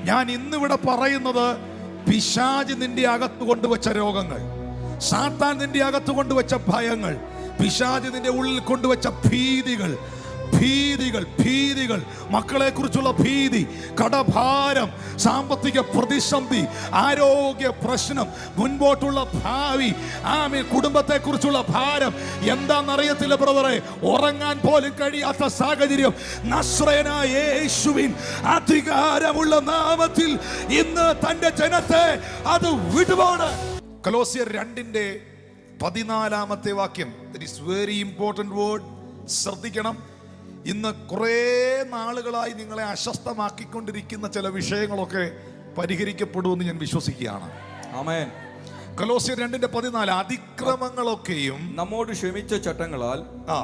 ഞാൻ ഇന്നിവിടെ പറയുന്നത്, പിശാച് നിന്റെ അകത്ത് കൊണ്ടുവച്ച രോഗങ്ങൾ, സാത്താൻ നിന്റെ അകത്ത് കൊണ്ടുവച്ച ഭയങ്ങൾ, പിശാച് നിന്റെ ഉള്ളിൽ കൊണ്ടുവച്ച ഭീതികൾ, മക്കളെ കുറിച്ചുള്ള ഭീതി, കടഭാരം, സാമ്പത്തിക പ്രതിസന്ധി, ആരോഗ്യ പ്രശ്നം, മുൻപോട്ടുള്ള ഭാവി, കുടുംബത്തെ കുറിച്ചുള്ള ഭാരം, എന്താണെന്നറിയത്തില്ല ബ്രദറെ. ഉറങ്ങാൻ പോലും കഴിയാത്ത സാഹചര്യം. നസ്രയനായ യേശുവിൻ അധികാരമുള്ള നാമത്തിൽ ഇന്ന് തന്റെ ജനത്തെ അത് വിടുവാണ്. കൊലോസ്യർ 2:14 വാക്യം. That is very important word. ശ്രദ്ധിക്കണം. ഇന്ന് കുറേ നാളുകളായി നിങ്ങളെ അസ്വസ്ഥമാക്കിക്കൊണ്ടിരിക്കുന്ന ചില വിഷയങ്ങളൊക്കെ പരിഹരിക്കപ്പെടുമെന്ന് ഞാൻ വിശ്വസിക്കുകയാണ്. ആമേൻ. കൊലോസ്യർ 2:14 അതിക്രമങ്ങളൊക്കെയും നമ്മോട് ക്ഷമിച്ച ചട്ടങ്ങളാൽ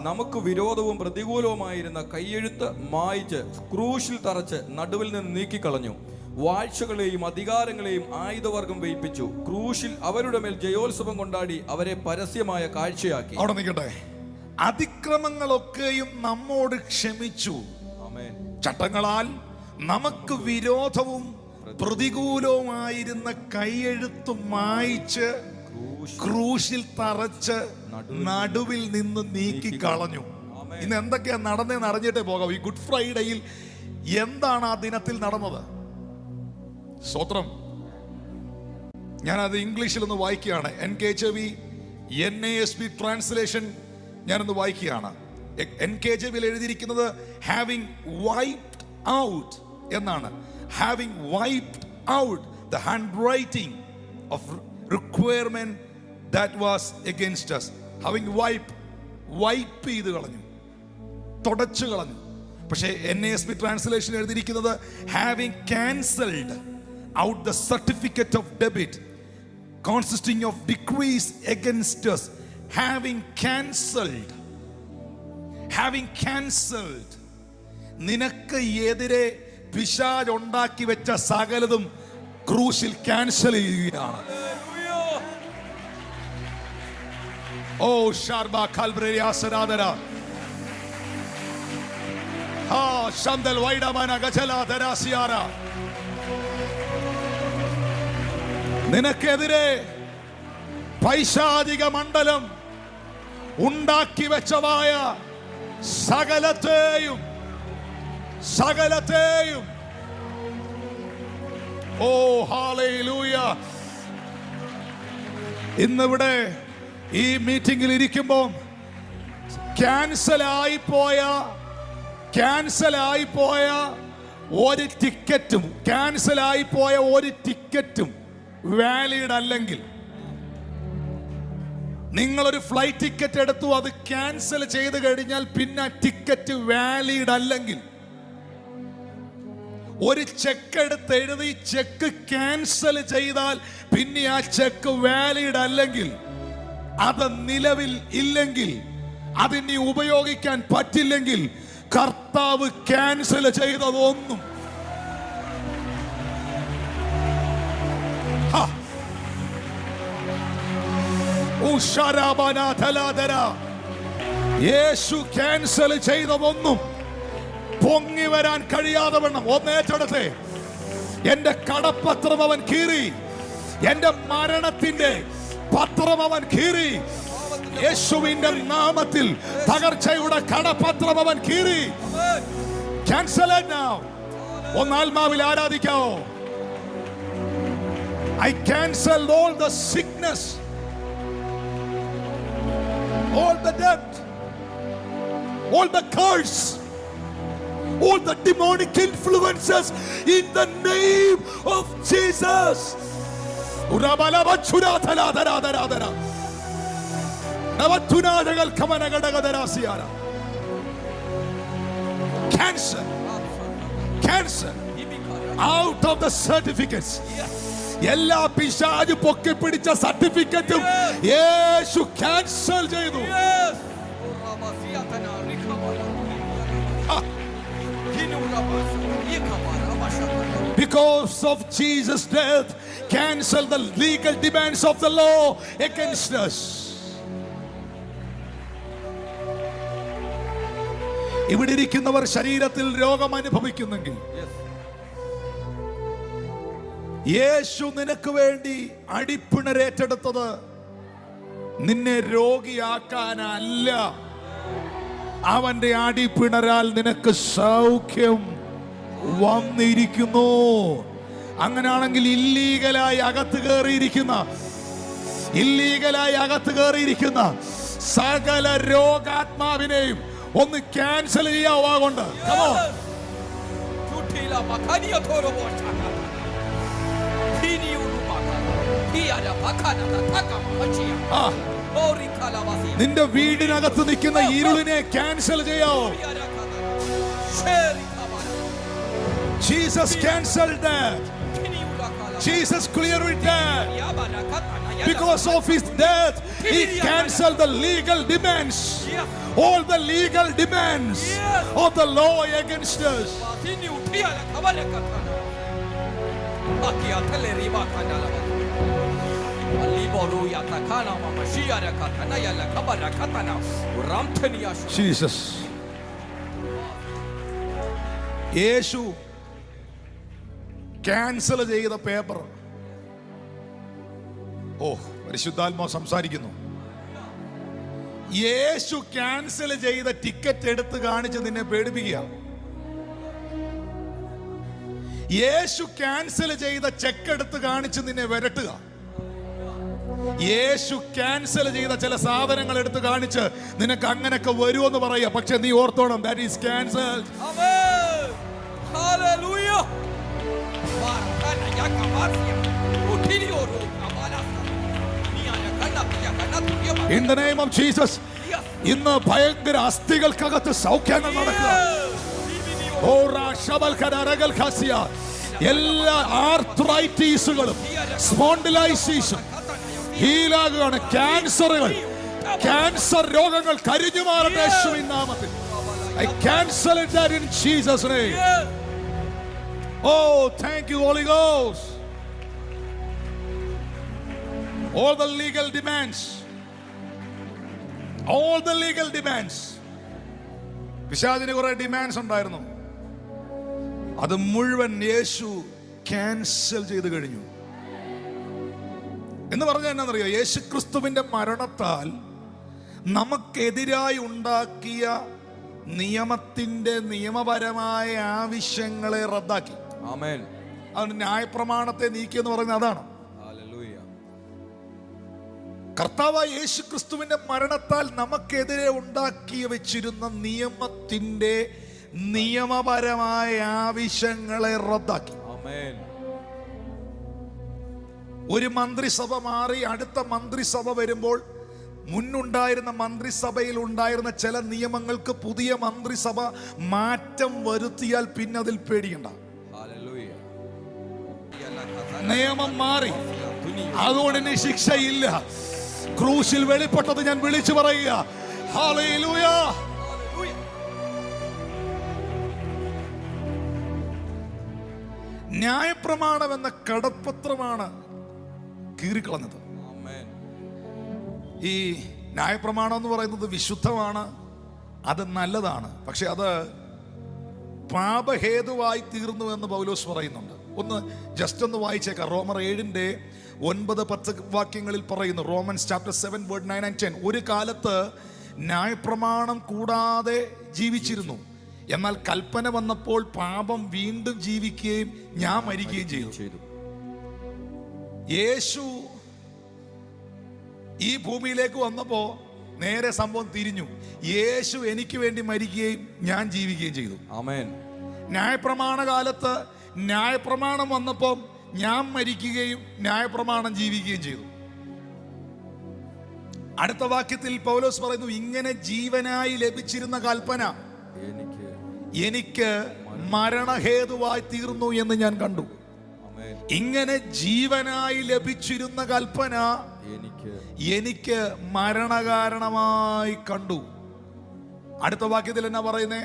നമുക്ക് വിരോധവും പ്രതികൂലവുമായിരുന്ന കയ്യെഴുത്ത് മായ്ച്ച് ക്രൂശിൽ തറച്ച് നടുവിൽ നിന്ന് നീക്കിക്കളഞ്ഞു. വാഴ്ചകളെയും അധികാരങ്ങളെയും ആയുധവർഗം വയ്പ്പിച്ചു. ക്രൂശിൽ അവരുടെ മേൽ ജയോത്സവം കൊണ്ടാടി അവരെ പരസ്യമായ കാഴ്ചയാക്കി. അവിടെ നിൽക്കട്ടെ. അതിക്രമങ്ങളൊക്കെയും നമ്മോട് ക്ഷമിച്ചു. ആമേൻ. ചട്ടങ്ങളാൽ നമുക്ക് വിരോധവും പ്രതികൂലവുമായിരുന്ന കൈയെഴുത്ത് മായ്ച്ച് ക്രൂശിൽ തറച്ച് നടുവിൽ നിന്ന് നീക്കിക്കളഞ്ഞു. ഇന്ന് എന്തൊക്കെയാ നടന്നതെന്ന് അറിഞ്ഞിട്ടേ പോകാം. ഈ ഗുഡ് ഫ്രൈഡേയിൽ എന്താണ് ആ ദിനത്തിൽ നടന്നത്? സ്തോത്രം. ഞാനത് ഇംഗ്ലീഷിൽ ഒന്ന് വായിക്കുകയാണ്. NKJV NASB ട്രാൻസ്ലേഷൻ ഞാനൊന്ന് വായിക്കുകയാണ്. NKJV എഴുതിയിരിക്കുന്നത് ഹാവിംഗ് വൈപ്ഡ് ഔട്ട് എന്നാണ്. Having wiped out the hand writing of requirement that was against us. Having wipe ചെയ്ത് കളഞ്ഞു, തുടച്ചു കളഞ്ഞു. പക്ഷേ NASB ട്രാൻസ്ലേഷൻ എഴുതിയിരിക്കുന്നത് having cancelled out the certificate of debit consisting of decrees against us. Having cancelled നിനക്ക് എതിരെ പിശാച് ഉണ്ടാക്കി വെച്ച സകലതും ക്രൂശിൽ ക്യാൻസൽ ചെയ്യുകയാണ്. ഓ ഷാർബ കൽബ്രയാസനാദര ഹാ ശംദൽ വൈഡമന ഗജലാദരാസിയാര. നിനക്കെതിരെ പൈശാചിക മണ്ഡലം ഉണ്ടാക്കി വെച്ചതായ സകലത്തെയും ഓ ഹല്ലേലൂയ. ഇന്നിവിടെ ഈ മീറ്റിംഗിൽ ഇരിക്കുമ്പോൾ ക്യാൻസലായി പോയ ഒരു ടിക്കറ്റും വാലിഡ് അല്ലെങ്കിൽ, നിങ്ങളൊരു ഫ്ലൈറ്റ് ടിക്കറ്റ് എടുത്തു, അത് ക്യാൻസൽ ചെയ്ത് കഴിഞ്ഞാൽ പിന്നെ ടിക്കറ്റ് വാലിഡ് അല്ലെങ്കിൽ, ഒരു ചെക്ക് എടുത്ത് എഴുതി ചെക്ക് ക്യാൻസൽ ചെയ്താൽ പിന്നെ ആ ചെക്ക് വാലിഡ് അല്ലെങ്കിൽ, അത് നിലവിൽ ഇല്ലെങ്കിൽ, അതിനി ഉപയോഗിക്കാൻ പറ്റില്ലെങ്കിൽ, കർത്താവ് ക്യാൻസൽ ചെയ്തതൊന്നും യേശു ക്യാൻസൽ ചെയ്തതൊന്നും പൊങ്ങി വരാൻ കഴിയാതെ വണ്ണം ഒന്നേറ്റെടുത്തേ. എന്റെ കടപ്പത്രം അവൻ കീറി, എന്റെ മരണത്തിന്റെ പത്രം അവൻ കീറി. യേശുവിന്റെ നാമത്തിൽ തകർച്ചയുടെ കടപ്പത്രം അവൻ കീറി. ക്യാൻസൽ ഒന്ന് ആത്മാവിൽ ആരാധിക്കാവോ? I cancel all the sickness, all the death, all the curse, all the demonic influences in the name of Jesus. Cancer out of the certificates. എല്ലാ പിശാച് പൊക്കി പിടിച്ച സർട്ടിഫിക്കറ്റും യേശു ക്യാൻസൽ ചെയ്തു. Because of Jesus' death, cancel the legal demands of the law against us. ഇവിടെ ഇരിക്കുന്നവർ ശരീരത്തിൽ രോഗം അനുഭവിക്കുന്നെങ്കിൽ യേശു നിനക്ക് വേണ്ടി അടിപ്പിണരേറ്റെടുത്തത് നിന്നെ രോഗിയാക്കാനല്ല. അവന്റെ അടിപ്പിണരാൽ നിനക്ക് സൗഖ്യം വന്നിരിക്കുന്നു. അങ്ങനെയാണെങ്കിൽ ഇല്ലീഗലായി അകത്ത് കയറിയിരിക്കുന്ന സകല രോഗാത്മാവിനെയും ഒന്ന് ക്യാൻസൽ ചെയ്യാവാകൊണ്ട് നിന്റെ വീടിനകത്ത് നിൽക്കുന്ന ഇരുളിനെ cancel ചെയ്യാവോ? Jesus canceled that. Jesus cleared that. Because of his death, he canceled the legal demands. All the legal demands of the law against us. Jesus. Yeshu cancel ചെയ്ത പേപ്പർ, പരിശുദ്ധാത്മാവ് സംസാരിക്കുന്നു. യേശു ക്യാൻസൽ ചെയ്ത ticket എടുത്ത് കാണിച്ച് നിന്നെ പേടിപ്പിക്കുക. യേശു cancel ചെയ്ത check എടുത്ത് കാണിച്ച് നിന്നെ വിരട്ടുക. യേശു ക്യാൻസൽ ചെയ്ത ചില സാധനങ്ങൾ എടുത്ത് കാണിച്ച് നിനക്ക് അങ്ങനെയൊക്കെ വരുമെന്ന് പറയുക. പക്ഷെ നീ ഓർത്തോണം, that is cancelled. Hallelujah. In the name of Jesus, ഇന്ന് ഭയങ്കര അസ്ഥികൾക്കകത്ത് സൗഖ്യങ്ങൾ നടക്കുക. എല്ലാ ആർത്രൈറ്റീസുകളും സ്പോണ്ടിലൈസേഷൻ ഹീലാകുകയാണ്. ക്യാൻസർ രോഗങ്ങൾ കരിഞ്ഞു മാറട്ടെ യേശുവിൻ നാമത്തിൽ. I cancel it that in Jesus' name. Oh, thank you, Holy Ghost. All the legal demands. പിശാചിന് കുറെ ഡിമാൻഡ്സ് ഉണ്ടായിരുന്നു. അത് മുഴുവൻ യേശു ക്യാൻസൽ ചെയ്ത് കഴിഞ്ഞു. എന്ന് പറഞ്ഞാൽ എന്നാന്നറിയോ? യേശു ക്രിസ്തുവിന്റെ മരണത്താൽ നമുക്കെതിരായി ഉണ്ടാക്കിയ നിയമത്തിന്റെ നിയമപരമായ ആവശ്യങ്ങളെ റദ്ദാക്കി. ആമേൻ. അവന് ന്യായപ്രമാണത്തെ നീക്കി എന്ന് പറയുന്നത് അതാണ്. കർത്താവായ യേശു ക്രിസ്തുവിന്റെ മരണത്താൽ നമുക്കെതിരെ ഉണ്ടാക്കി വെച്ചിരുന്ന നിയമത്തിന്റെ നിയമപരമായ ആവശ്യങ്ങളെ റദ്ദാക്കി. ആമേൻ. ഒരു മന്ത്രിസഭ മാറി അടുത്ത മന്ത്രിസഭ വരുമ്പോൾ മുന്നുണ്ടായിരുന്ന മന്ത്രിസഭയിൽ ഉണ്ടായിരുന്ന ചില നിയമങ്ങൾക്ക് പുതിയ മന്ത്രിസഭ മാറ്റം വരുത്തിയാൽ പിന്നെ അതിൽ പേടിയണ്ട. നിയമം മാറി, അതുകൊണ്ട് ഇനി ശിക്ഷയില്ല. ക്രൂശിൽ വെളിപ്പെട്ടത് ഞാൻ വിളിച്ചു പറയുക. ഹല്ലേലൂയ. ന്യായപ്രമാണം എന്ന കടപ്പത്രമാണ് കീറിക്കളഞ്ഞത്. ഈ ന്യായപ്രമാണം എന്ന് പറയുന്നത് വിശുദ്ധമാണ്, അത് നല്ലതാണ്. പക്ഷെ അത് പാപഹേതുവായി തീർന്നു എന്ന് പൗലോസ് പറയുന്നുണ്ട്. ഒന്ന് ജസ്റ്റ് ഒന്ന് വായിച്ചേക്കാം. റോമർ 7:9-10 വാക്യങ്ങളിൽ പറയുന്നു. Romance chapter 7 word 9 and 10. ഒരു കാലത്ത് ന്യായപ്രമാണം കൂടാതെ ജീവിച്ചിരുന്നു. എന്നാൽ കൽപ്പന വന്നപ്പോൾ പാപം വീണ്ടും ജീവിക്കുകയും ഞാൻ മരിക്കുകയും ചെയ്തു. യേശു ഈ ഭൂമിയിലേക്ക് വന്നപ്പോ നേരെ സംഭവം തിരിഞ്ഞു. യേശു എനിക്ക് വേണ്ടി മരിക്കുകയും ഞാൻ ജീവിക്കുകയും ചെയ്തു. ആമേൻ. ന്യായപ്രമാണ കാലത്ത് ന്യായപ്രമാണം വന്നപ്പോൾ ഞാൻ മരിക്കുകയും ന്യായപ്രമാണം ജീവിക്കുകയും ചെയ്തു. അടുത്ത വാക്യത്തിൽ പൗലോസ് പറയുന്നു, ഇങ്ങനെ ജീവനായി ലഭിച്ചിരുന്ന കൽപ്പന എനിക്ക് മരണഹേതുവായി തീർന്നു എന്ന് ഞാൻ കണ്ടു. ഇങ്ങനെ ജീവനായി ലഭിച്ചിരുന്ന കൽപ്പന എനിക്ക് മരണകാരണമായി കണ്ടു. അടുത്ത വാക്യത്തിൽ എന്നാ പറയുന്നേ?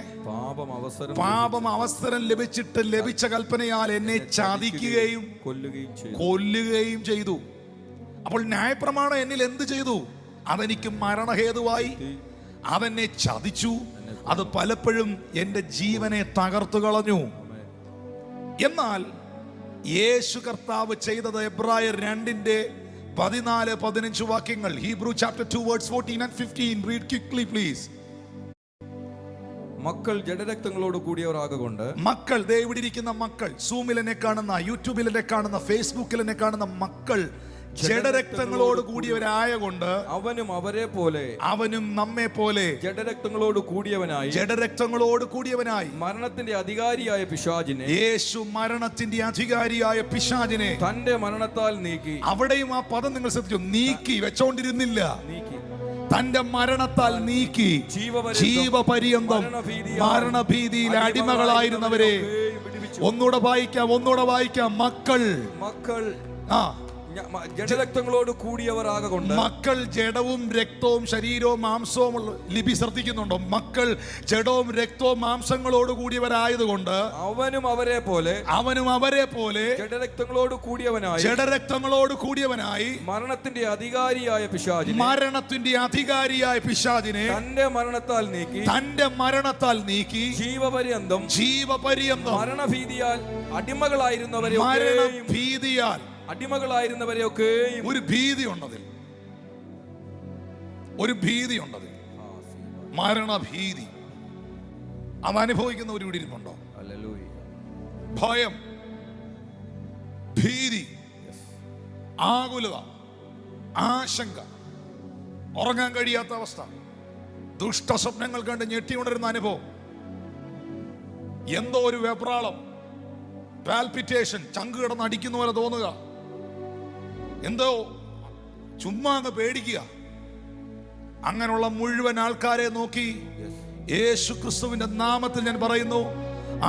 പാപം അവസരം ലഭിച്ചിട്ട് ലഭിച്ച കൽപ്പനയാൽ എന്നെ ചതിക്കുകയും കൊല്ലുകയും ചെയ്തു. അപ്പോൾ ന്യായപ്രമാണം എന്നിൽ എന്ത് ചെയ്തു? അതെനിക്ക് മരണഹേതുവായി, അതെന്നെ ചതിച്ചു, അത് പലപ്പോഴും എൻ്റെ ജീവനെ തകർത്തു കളഞ്ഞു. എന്നാൽ യേശു കർത്താവ് ചെയ്തത് എബ്രായർ 2:14-15 വാക്യങ്ങൾ. Hebrew chapter 2 verse 14 and 15. Read quickly please. മക്കൾ ജഡരക്തങ്ങളോട് കൂടിയവരാകൊണ്ട്, മക്കൾ, ദേ ഇവിടെ ഇരിക്കുന്ന മക്കൾ, സൂമിൽ എന്നെ കാണുന്ന, യൂട്യൂബിൽ എന്നെ കാണുന്ന, ഫേസ്ബുക്കിൽ എന്നെ കാണുന്ന മക്കൾ ജഡരക്തങ്ങളോട് കൂടിയവരായ കൊണ്ട് അവനും അവരെ പോലെ, അവനും നമ്മെ പോലെ ജഡരക്തങ്ങളോട് കൂടിയവനായി മരണത്തിന്റെ അധികാരിയായ പിശാചിനെ, യേശു മരണത്തിന്റെ അധികാരിയായ പിശാചിനെ തന്റെ മരണത്താൽ നീക്കി. അവിടെയും ആ പദം നിങ്ങൾ ശ്രദ്ധിച്ചു, നീക്കി വെച്ചോണ്ടിരുന്നില്ല, നീക്കി തന്റെ മരണത്താൽ നീക്കി ജീവപര്യന്തം മരണഭീതിയിൽ അടിമകളായിരുന്നവരെ. ഒന്നുകൂടെ വായിക്കാം. മക്കൾ ജഡരക്തങ്ങളോട് കൂടിയവരാകൊണ്ട്, മക്കൾ ജഡവും രക്തവും ശരീരവും മാംസവും ലിപി ശ്രദ്ധിക്കുന്നുണ്ടോ? മക്കൾ ജഡവും രക്തവും മാംസങ്ങളോട് കൂടിയവരായതുകൊണ്ട് അവനും അവരെ പോലെ ജഡരക്തങ്ങളോട് കൂടിയവനായി മരണത്തിന്റെ അധികാരിയായ പിശാചിനെ തന്റെ മരണത്താൽ നീക്കി ജീവപര്യന്തം അടിമകളായിരുന്നവരെയൊക്കെ ഒരു ഭീതി ഉണ്ടതിൽ, മരണഭീതി. അത് അനുഭവിക്കുന്ന ഒരു ഇവിടെ ഇരിപ്പുണ്ടോ? ഭയം, ഭീതി, ആകുലത, ആശങ്ക, ഉറങ്ങാൻ കഴിയാത്ത അവസ്ഥ, ദുഷ്ടസ്വപ്നങ്ങൾ കണ്ട് ഞെട്ടിയുണരുന്ന അനുഭവം, എന്തോ ഒരു വെപ്രാളം, പാൽപിറ്റേഷൻ, ചങ്ക് കിടന്ന് അടിക്കുന്ന പോലെ തോന്നുക, എന്തോ ചുമ്മാ അങ്ങ് പേടിക്കുക. അങ്ങനെയുള്ള മുഴുവൻ ആൾക്കാരെ നോക്കി യേശു ക്രിസ്തുവിന്റെ നാമത്തിൽ ഞാൻ പറയുന്നു,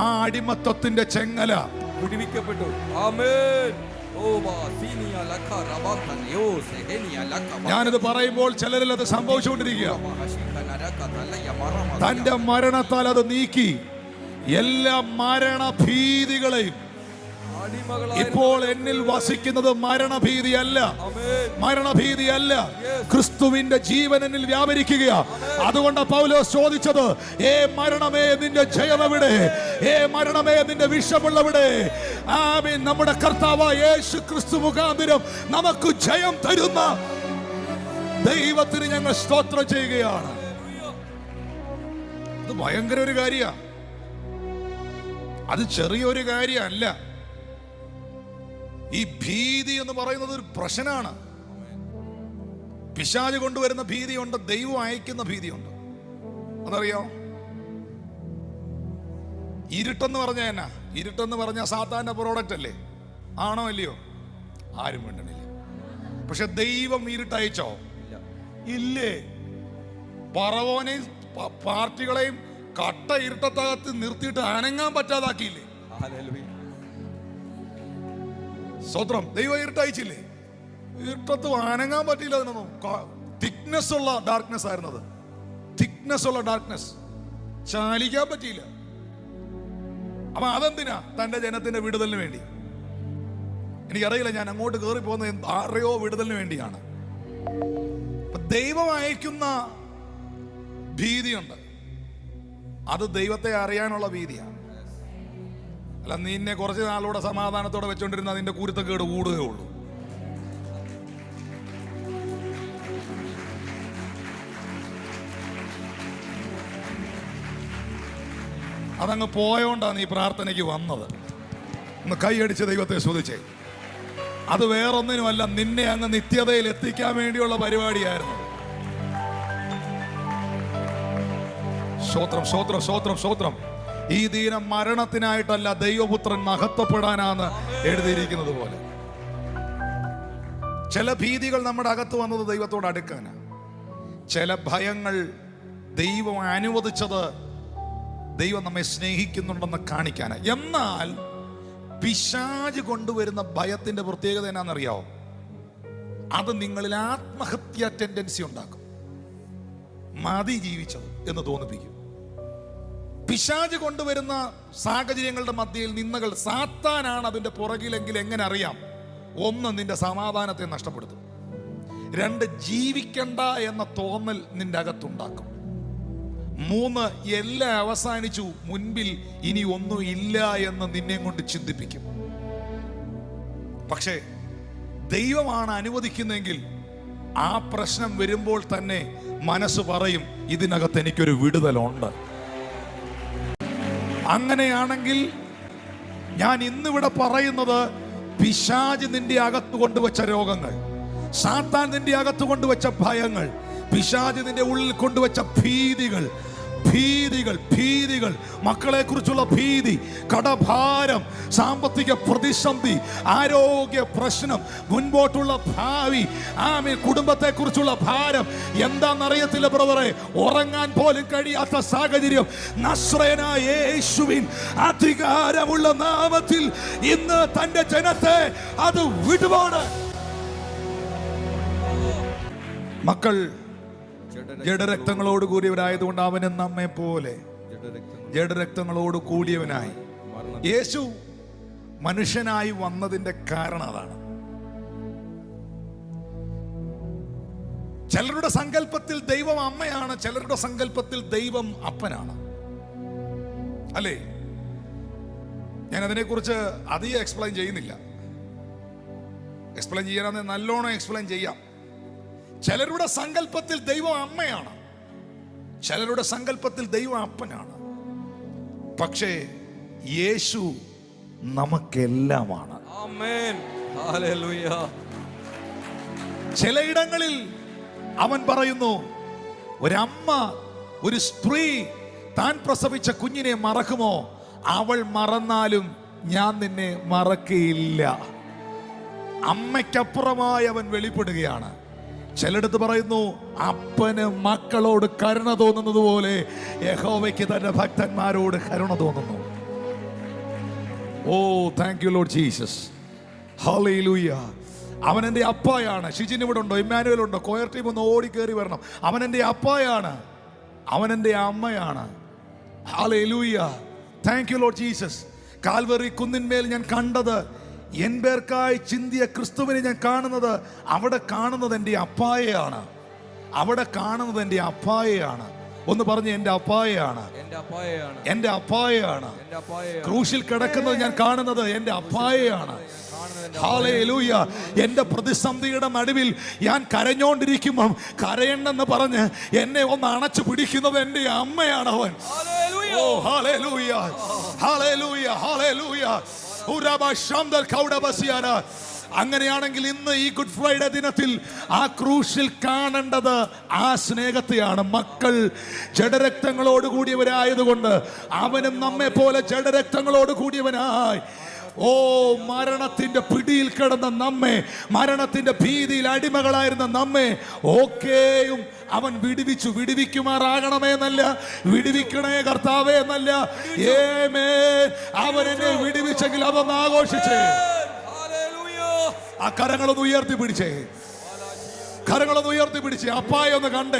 ആ അടിമത്തത്തിന്റെ ചെങ്ങല വിടുവിക്കപ്പെട്ടു. ആമേൻ. ഞാനിത് പറയുമ്പോൾ ചിലരിൽ അത് സംഭവിച്ചുകൊണ്ടിരിക്കുക. തന്റെ മരണത്താൽ അത് നീക്കി എല്ലാ മരണഭീതികളെയും. ഇപ്പോൾ എന്നിൽ വസിക്കുന്നത് മരണഭീതിയല്ല, ക്രിസ്തുവിന്റെ ജീവൻ എന്നിൽ വ്യാപരിക്കുക. അതുകൊണ്ട് പൗലോസ് ചോദിച്ചത്, ഏ മരണമേ നിന്റെ ജയം എവിടെ? ഏ മരണമേ നിന്റെ വിഷമുള്ളവിടെ? ആമേൻ. നമ്മുടെ കർത്താവായ യേശു ക്രിസ്തു മുഖാന്തരം നമുക്ക് ജയം തരുന്ന ദൈവത്തിന് ഞങ്ങൾ സ്തോത്രം ചെയ്യുകയാണ്. ഇത് ഭയങ്കര ഒരു കാര്യമാണ്, അത് ചെറിയൊരു കാര്യമല്ല. ഈ ഭീതി എന്ന് പറയുന്നത് ഒരു പ്രശ്നമാണ്. പിശാച് കൊണ്ടുവരുന്ന ഭീതിയുണ്ട്, ദൈവം അയക്കുന്ന ഭീതിയുണ്ട്. അതറിയോ? ഇരുട്ടെന്ന് പറഞ്ഞ സാത്താന്റെ പ്രോഡക്റ്റ് അല്ലേ? ആണോ അല്ലയോ? ആരും വേണ്ടണില്ല. പക്ഷെ ദൈവം ഇരുട്ടയച്ചോ? ഇല്ലേ. പറവോനെയും പാർട്ടികളെയും കട്ട ഇരുട്ടത്തകത്ത് നിർത്തിയിട്ട് അനങ്ങാൻ പറ്റാതാക്കിയില്ലേ? സ്വത്രം. ദൈവം ഇരുട്ടയച്ചില്ലേ? ഇരുട്ടത്ത് അനങ്ങാൻ പറ്റിയില്ല. അതിനൊന്നും തിക്നെസ് ഉള്ള ഡാർക്ക്നെസ് ചാലിക്കാൻ പറ്റിയില്ല. അപ്പൊ അതെന്തിനാ? തന്റെ ജനത്തിന്റെ വിടുതലിന് വേണ്ടി. എനിക്കറിയില്ല, ഞാൻ അങ്ങോട്ട് കയറി പോകുന്നത് ആരെയോ വിടുതലിന് വേണ്ടിയാണ്. ദൈവം അയക്കുന്ന ഭീതിയുണ്ട്, അത് ദൈവത്തെ അറിയാനുള്ള ഭീതിയാണ്. അല്ല, നിന്നെ കുറച്ച് നാളൂടെ സമാധാനത്തോടെ വെച്ചോണ്ടിരുന്ന നിന്റെ കുരുത്തക്കേട് കൂടുകയേ ഉള്ളൂ. അതങ്ങ് പോയോണ്ടാണ് ഈ പ്രാർത്ഥനയ്ക്ക് വന്നത്. ഒന്ന് കൈയടിച്ച് ദൈവത്തെ സ്തുതിച്ചേ. അത് വേറൊന്നിനുമല്ല, നിന്നെ അങ്ങ് നിത്യതയിൽ എത്തിക്കാൻ വേണ്ടിയുള്ള പരിപാടിയായിരുന്നു. സ്തോത്രം. ഈ ദിനം മരണത്തിനായിട്ടല്ല, ദൈവപുത്രൻ മഹത്വപ്പെടാനാണ് എഴുതിയിരിക്കുന്നത് പോലെ. ചില ഭീതികൾ നമ്മുടെ അകത്ത് വന്നത് ദൈവത്തോട് അടുക്കാനാണ്. ചില ഭയങ്ങൾ ദൈവം അനുവദിച്ചത് ദൈവം നമ്മെ സ്നേഹിക്കുന്നുണ്ടെന്ന് കാണിക്കാനാണ്. എന്നാൽ പിശാച് കൊണ്ടുവരുന്ന ഭയത്തിന്റെ പ്രത്യേകത എന്നാണെന്നറിയാവോ? അത് നിങ്ങളിൽ ആത്മഹത്യ ടെൻഡൻസി ഉണ്ടാക്കും. മതി ജീവിച്ചത് എന്ന് തോന്നിപ്പിക്കും. പിശാച് കൊണ്ടുവരുന്ന സാഹചര്യങ്ങളുടെ മധ്യയിൽ നിന്നകൾ, സാത്താനാണ് അതിന്റെ പുറകിലെങ്കിൽ എങ്ങനെ അറിയാം? ഒന്ന്, നിന്റെ സമാധാനത്തെ നഷ്ടപ്പെടുത്തും. രണ്ട്, ജീവിക്കണ്ട എന്ന തോന്നൽ നിന്റെ അകത്തുണ്ടാക്കും. മൂന്ന്, എല്ലാം അവസാനിച്ചു, മുൻപിൽ ഇനി ഒന്നും ഇല്ല എന്ന് നിന്നെ കൊണ്ട് ചിന്തിപ്പിക്കും. പക്ഷേ ദൈവമാണ് അനുവദിക്കുന്നെങ്കിൽ ആ പ്രശ്നം വരുമ്പോൾ തന്നെ മനസ്സ് പറയും, ഇതിനകത്ത് എനിക്കൊരു വിടുതലുണ്ട്. അങ്ങനെയാണെങ്കിൽ ഞാൻ ഇന്നിവിടെ പറയുന്നത്, പിശാച് നിന്റെ അകത്ത് കൊണ്ടുവച്ച രോഗങ്ങൾ, സാത്താൻ നിന്റെ അകത്ത് കൊണ്ടുവച്ച ഭയങ്ങൾ, പിശാച് നിന്റെ ഉള്ളിൽ കൊണ്ടുവച്ച ഭീതികൾ, മക്കളെ കുറിച്ചുള്ള ഭീതി, കടഭാരം, സാമ്പത്തിക പ്രതിസന്ധി, ആരോഗ്യ പ്രശ്നം, മുൻപോട്ടുള്ള ഭാവി, കുടുംബത്തെ കുറിച്ചുള്ള ഭാരം, എന്താണെന്നറിയത്തില്ല ബ്രദറെ, ഉറങ്ങാൻ പോലും കഴിയാത്ത സാഹചര്യം, നസ്രയനായ യേശുവിൻ അധികാരമുള്ള നാമത്തിൽ ഇന്ന് തന്റെ ജനത്തെ അത് വിടുവാണ്. മക്കൾ ജഡരക്തങ്ങളോട് കൂടിയവരായതുകൊണ്ട് അവന് നമ്മെ പോലെ ജഡരക്തങ്ങളോട് കൂടിയവനായി. യേശു മനുഷ്യനായി വന്നതിന്റെ കാരണം അതാണ്. ചിലരുടെ സങ്കല്പത്തിൽ ദൈവം അമ്മയാണ്, ചിലരുടെ സങ്കല്പത്തിൽ ദൈവം അപ്പനാണ്, അല്ലേ? ഞാൻ അതിനെക്കുറിച്ച് അധികം എക്സ്പ്ലെയിൻ ചെയ്യുന്നില്ല. എക്സ്പ്ലെയിൻ ചെയ്യാനാണ് നല്ലോണം എക്സ്പ്ലെയിൻ ചെയ്യാം. ചിലരുടെ സങ്കല്പത്തിൽ ദൈവം അമ്മയാണ്, ചിലരുടെ സങ്കല്പത്തിൽ ദൈവം അപ്പനാണ്. പക്ഷേ യേശു നമുക്കെല്ലാമാണ്. ചിലയിടങ്ങളിൽ അവൻ പറയുന്നു, ഒരമ്മ, ഒരു സ്ത്രീ താൻ പ്രസവിച്ച കുഞ്ഞിനെ മറക്കുമോ? അവൾ മറന്നാലും ഞാൻ നിന്നെ മറക്കയില്ല. അമ്മയ്ക്കപ്പുറമായി അവൻ വെളിപ്പെടുകയാണ്. ചിലടത്ത് പറയുന്നു, അപ്പന് മക്കളോട് കരുണ തോന്നുന്നത് പോലെ യഹോവയ്ക്ക് തന്റെ ഭക്തന്മാരോട് കരുണ തോന്നുന്നു. O thank you Lord Jesus, hallelujah. അവൻ എൻ്റെ അപ്പായാണ്. ഷിജിൻ ഇവിടെ ഉണ്ടോ? ഇമ്മാനുവൽ ഉണ്ടോ? കോയർ ടീം ഒന്ന് ഓടി കയറി വരണം. അവൻ എൻ്റെ അപ്പായാണ്, അവൻ എൻ്റെ അമ്മയാണ്. Hallelujah, thank you Lord Jesus. Calvary കുന്നിന്മേൽ ഞാൻ കണ്ടത്, എൻ പേർക്കായി ചിന്തിയ ക്രിസ്തുവിനെ ഞാൻ കാണുന്നത്, അവിടെ കാണുന്നത് എൻ്റെ അപ്പായെയാണ്, അവിടെ കാണുന്നത് എൻ്റെ അപ്പായെയാണ്. ഒന്ന് പറഞ്ഞ്, എൻ്റെ അപ്പായെയാണ്, എൻ്റെ അപ്പായെയാണ്. ക്രൂശിൽ കിടക്കുന്നത് ഞാൻ കാണുന്നത് എൻ്റെ അപ്പായെയാണ്. ഹല്ലേലൂയ. എൻ്റെ പ്രതിസന്ധിയുടെ നടുവിൽ ഞാൻ കരഞ്ഞോണ്ടിരിക്കുമ്പം കരയണ്ടെന്ന് പറഞ്ഞ് എന്നെ ഒന്ന് അണച്ചു പിടിക്കുന്നത് എൻ്റെ അമ്മയാണ്. അവൻ ഓ ഹല്ലേലൂയ, ഹല്ലേലൂയ, ഹല്ലേലൂയ. അങ്ങനെയാണെങ്കിൽ ഇന്ന് ഈ ഗുഡ് ഫ്രൈഡേ ദിനത്തിൽ ആ ക്രൂശിൽ കാണേണ്ടത് ആ സ്നേഹത്തെയാണ്. മക്കൾ ജഡരക്തങ്ങളോട് കൂടിയവരായതുകൊണ്ട് അവനും നമ്മെ പോലെ ജഡരക്തങ്ങളോട് കൂടിയവനായി, ഓ മരണത്തിന്റെ പിടിയിൽ കിടന്ന നമ്മെ, മരണത്തിന്റെ ഭീതിയിൽ അടിമകളായിരുന്ന നമ്മെ ഒക്കെയും അവൻ വിടുവിച്ചു. വിടുവിക്കുമാറാകണമേ എന്നല്ല, വിടുവിക്കണേ കർത്താവേ എന്നല്ല, അവൻ എന്നെ വിടുവിച്ചെങ്കിൽ അതൊന്ന് ആഘോഷിച്ചേ. ആ കരങ്ങളൊന്ന് ഉയർത്തി പിടിച്ചേ, കരങ്ങളൊന്ന് ഉയർത്തി പിടിച്ചേ. അപ്പായൊന്ന് കണ്ടേ.